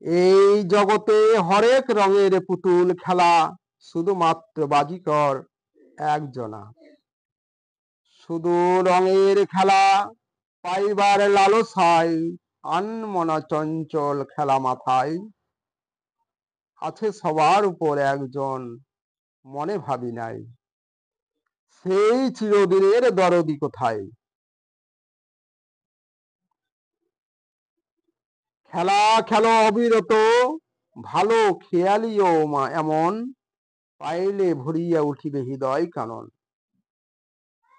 এই জগতে হরেক রঙের পুতুল খেলা, শুধুমাত্র বাজিকর একজনা। শুধু রঙের খেলা পাইবার লালসায়, আনমনা চঞ্চল খেলা মাথায়। আছে সবার উপর একজন, মনে ভাবি নাই, সেই চিরদিনের দরদি কোথায়। খেলা খেলো অবিরত, ভালো খেয়ালিও মা এমন, পাইলে ভরিয়া উঠিবে হৃদয় কানন।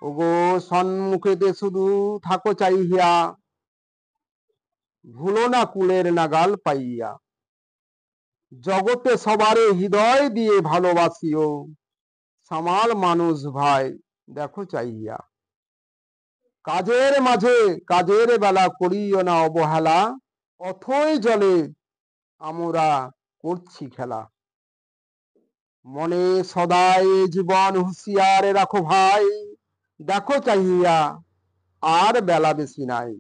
ওগো সন্মুখেতে শুধু থাকো চাহিয়া, ভুলো না কুলের নাগাল পাইয়া। জগতে সবারে হৃদয় দিয়ে ভালোবাসিও, সামাল মানুষ ভাই দেখো চাইয়া। কাজের মাঝে কাজের বেলা করিও না অবহেলা, অথই জলে আমরা করছি খেলা। মনে সদাই জীবন হুঁশিয়ার রাখো ভাই, দেখো চাহিয়া আর বেলা বেশি নাই।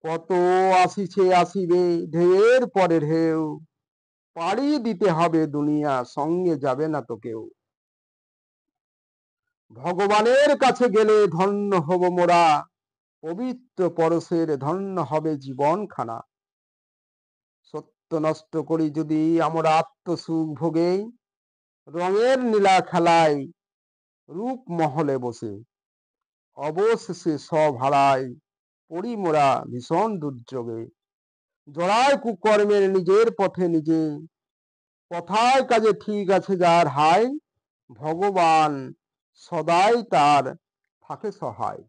কত আসিছে আসিবে ঢেউয়ের পরে ঢেউ, পাড়ি দিতে হবে দুনিয়া, সঙ্গে যাবে না তো কেউ। ভগবানের কাছে গেলে ধন্য হব মোরা, পবিত্র পরশের ধন্য হবে জীবন খানা। সত্য নষ্ট করি যদি আমরা আত্মসুখ ভোগে, রঙের নীলা খেলায় রূপ মহলে বসে। অবশেষে সব হারায় পড়ি মোরা ভীষণ দুর্যোগে। জড়ায় কুকর্মের নিজের পথে নিজে, কথায় কাজে ঠিক আছে যার হায়, ভগবান সদাই তার থাকে সহায়।